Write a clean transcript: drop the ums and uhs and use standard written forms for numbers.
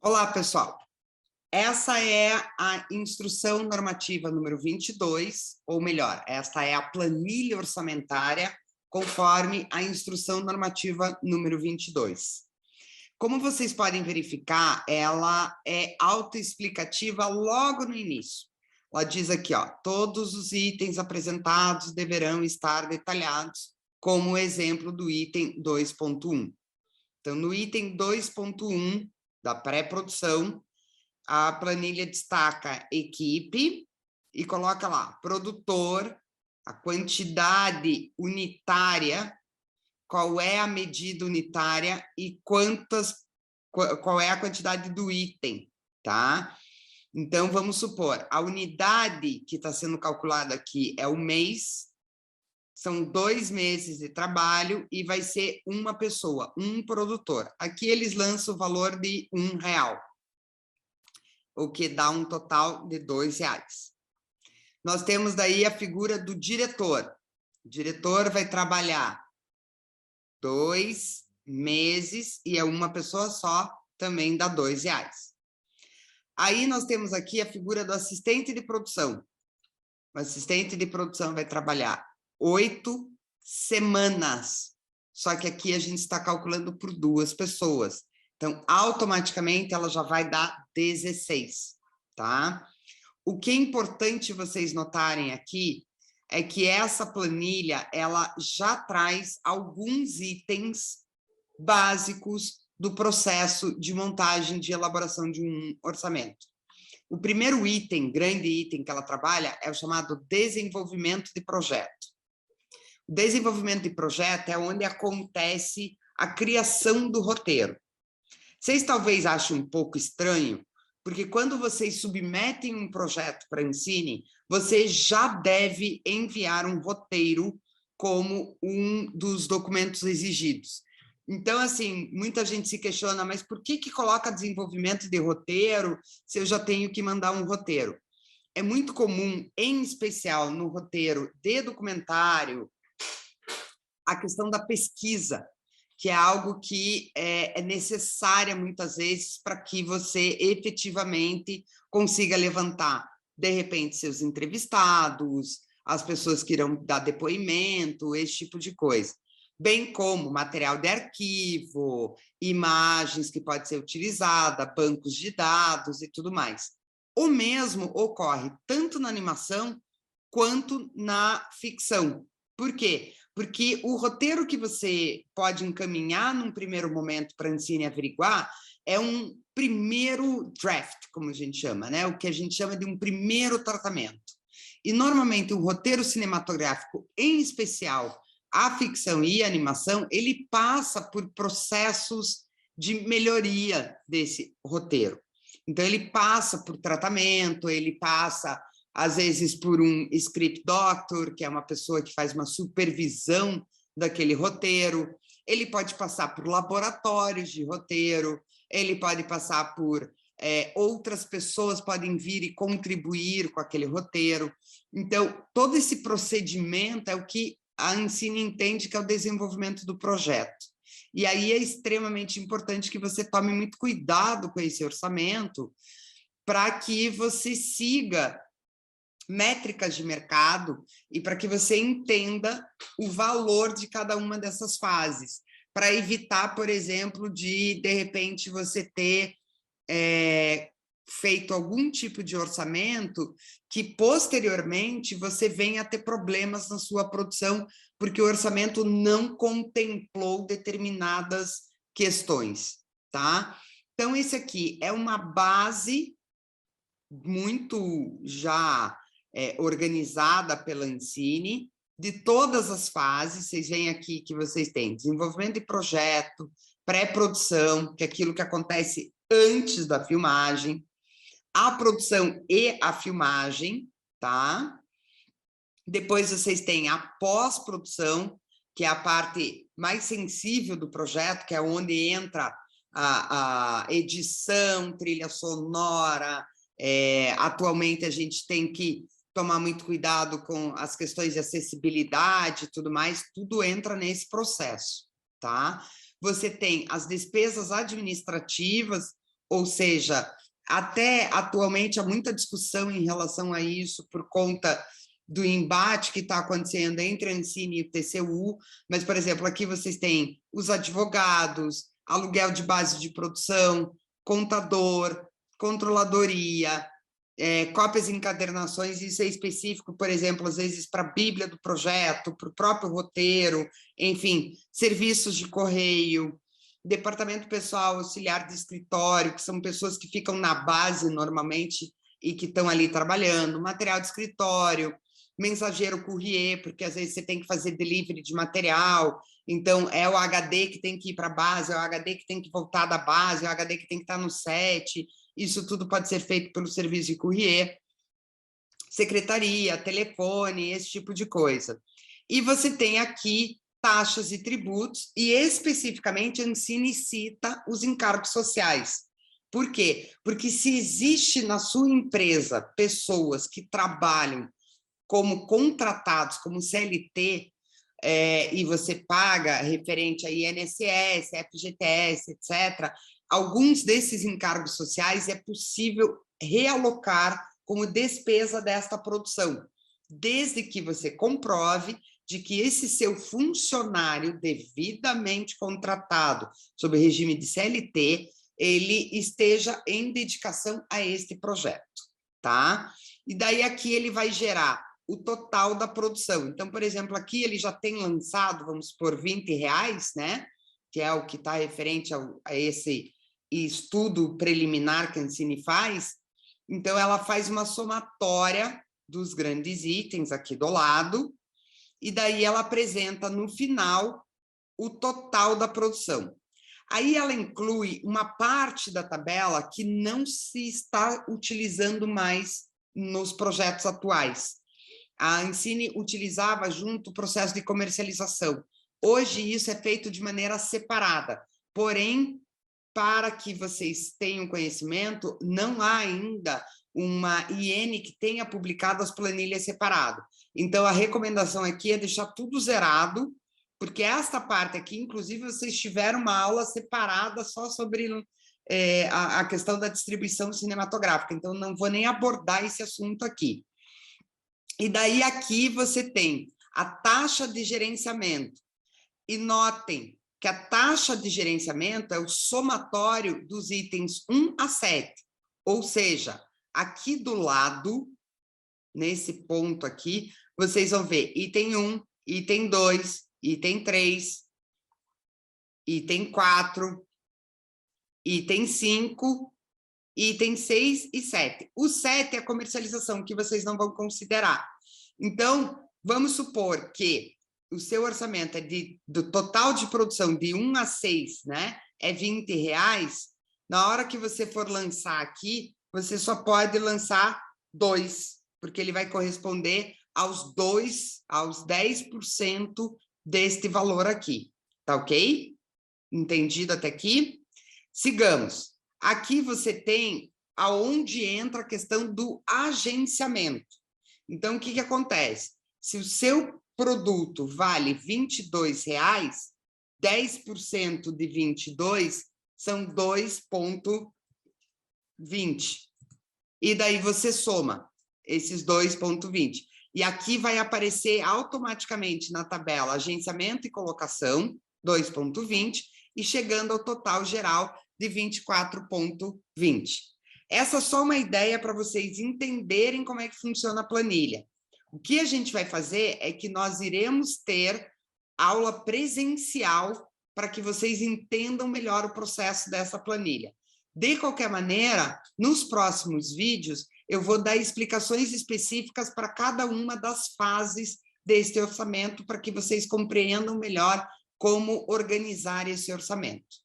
Olá, pessoal. Essa é a instrução normativa número 22, ou melhor, esta é a planilha orçamentária conforme a instrução normativa número 22. Como vocês podem verificar, ela é autoexplicativa logo no início. Ela diz aqui, ó, todos os itens apresentados deverão estar detalhados, como exemplo do item 2.1. Então, no item 2.1 da pré-produção, a planilha destaca equipe e coloca lá, produtor, a quantidade unitária, qual é a medida unitária e qual é a quantidade do item, tá? Então, vamos supor, a unidade que está sendo calculada aqui é o mês, são 2 meses de trabalho e vai ser uma pessoa, um produtor. Aqui eles lançam o valor de R$1, o que dá um total de R$2. Nós temos daí a figura do diretor. O diretor vai trabalhar 2 meses e é uma pessoa só, também dá R$2. Aí nós temos aqui a figura do assistente de produção. O assistente de produção vai trabalhar 8 semanas, só que aqui a gente está calculando por 2 pessoas. Então, automaticamente, ela já vai dar 16, tá? O que é importante vocês notarem aqui é que essa planilha, ela já traz alguns itens básicos do processo de montagem, de elaboração de um orçamento. O primeiro item, grande item que ela trabalha, é o chamado desenvolvimento de projeto. O desenvolvimento de projeto é onde acontece a criação do roteiro. Vocês talvez achem um pouco estranho, porque quando vocês submetem um projeto para a Ancine, você já deve enviar um roteiro como um dos documentos exigidos. Então, assim, muita gente se questiona, mas por que coloca desenvolvimento de roteiro se eu já tenho que mandar um roteiro? É muito comum, em especial no roteiro de documentário, a questão da pesquisa, que é algo que é necessária muitas vezes para que você efetivamente consiga levantar, de repente, seus entrevistados, as pessoas que irão dar depoimento, esse tipo de coisa. Bem como material de arquivo, imagens que pode ser utilizada, bancos de dados e tudo mais. O mesmo ocorre tanto na animação quanto na ficção. Por quê? Porque o roteiro que você pode encaminhar num primeiro momento para a Ancine averiguar é um primeiro draft, como a gente chama, né? O que a gente chama de um primeiro tratamento. E, normalmente, o roteiro cinematográfico, em especial a ficção e a animação, ele passa por processos de melhoria desse roteiro. Então, ele passa por tratamento, ele passa, às vezes, por um script doctor, que é uma pessoa que faz uma supervisão daquele roteiro, ele pode passar por laboratórios de roteiro, ele pode passar por outras pessoas podem vir e contribuir com aquele roteiro. Então, todo esse procedimento é o que a Ancine entende que é o desenvolvimento do projeto. E aí é extremamente importante que você tome muito cuidado com esse orçamento para que você siga métricas de mercado e para que você entenda o valor de cada uma dessas fases, para evitar, por exemplo, de repente, você ter feito algum tipo de orçamento que, posteriormente, você venha a ter problemas na sua produção, porque o orçamento não contemplou determinadas questões, tá? Então, esse aqui é uma base muito já organizada pela Ancine, de todas as fases. Vocês veem aqui que vocês têm desenvolvimento de projeto, pré-produção, que é aquilo que acontece antes da filmagem, a produção e a filmagem, tá? Depois vocês têm a pós-produção, que é a parte mais sensível do projeto, que é onde entra a edição, trilha sonora. Atualmente a gente tem que tomar muito cuidado com as questões de acessibilidade e tudo mais, tudo entra nesse processo, tá? Você tem as despesas administrativas, ou seja, até atualmente há muita discussão em relação a isso por conta do embate que está acontecendo entre a Ancine e o TCU, mas, por exemplo, aqui vocês têm os advogados, aluguel de base de produção, contador, controladoria, cópias e encadernações, isso é específico, por exemplo, às vezes para a Bíblia do projeto, para o próprio roteiro, enfim, serviços de correio, departamento pessoal auxiliar de escritório, que são pessoas que ficam na base normalmente e que estão ali trabalhando, material de escritório, mensageiro courrier, porque às vezes você tem que fazer delivery de material, então é o HD que tem que ir para a base, é o HD que tem que voltar da base, é o HD que tem que estar no set, isso tudo pode ser feito pelo serviço de courrier, secretaria, telefone, esse tipo de coisa. E você tem aqui taxas e tributos, e especificamente a Ancine cita os encargos sociais. Por quê? Porque se existe na sua empresa pessoas que trabalham como contratados, como CLT, e você paga referente a INSS, FGTS, etc., alguns desses encargos sociais é possível realocar como despesa desta produção, desde que você comprove de que esse seu funcionário devidamente contratado sob regime de CLT, ele esteja em dedicação a este projeto, tá? E daí aqui ele vai gerar o total da produção. Então, por exemplo, aqui ele já tem lançado, vamos supor, R$20, né? Que é o que está referente a esse estudo preliminar que a Ancine faz. Então, ela faz uma somatória dos grandes itens aqui do lado, e daí ela apresenta no final o total da produção. Aí ela inclui uma parte da tabela que não se está utilizando mais nos projetos atuais. A Ancine utilizava junto o processo de comercialização. Hoje isso é feito de maneira separada, porém, para que vocês tenham conhecimento, não há ainda uma IN que tenha publicado as planilhas separado. Então, a recomendação aqui é deixar tudo zerado, porque esta parte aqui, inclusive, vocês tiveram uma aula separada só sobre a questão da distribuição cinematográfica, então não vou nem abordar esse assunto aqui. E daí aqui você tem a taxa de gerenciamento. E notem que a taxa de gerenciamento é o somatório dos itens 1 a 7. Ou seja, aqui do lado, nesse ponto aqui, vocês vão ver item 1, item 2, item 3, item 4, item 5, item 6 e 7. O 7 é a comercialização, que vocês não vão considerar. Então, vamos supor que o seu orçamento é do total de produção de 1 a 6, né? É R$20. Na hora que você for lançar aqui, você só pode lançar 2, porque ele vai corresponder aos 10% deste valor aqui. Tá ok? Entendido até aqui? Sigamos. Aqui você tem aonde entra a questão do agenciamento. Então, o que acontece? Se o seu produto vale R$22, 10% de 22 são 2,20. E daí você soma esses 2,20. E aqui vai aparecer automaticamente na tabela agenciamento e colocação, 2,20, e chegando ao total geral de 24,20. Essa é só uma ideia para vocês entenderem como é que funciona a planilha. O que a gente vai fazer é que nós iremos ter aula presencial para que vocês entendam melhor o processo dessa planilha. De qualquer maneira, nos próximos vídeos, eu vou dar explicações específicas para cada uma das fases deste orçamento, para que vocês compreendam melhor como organizar esse orçamento.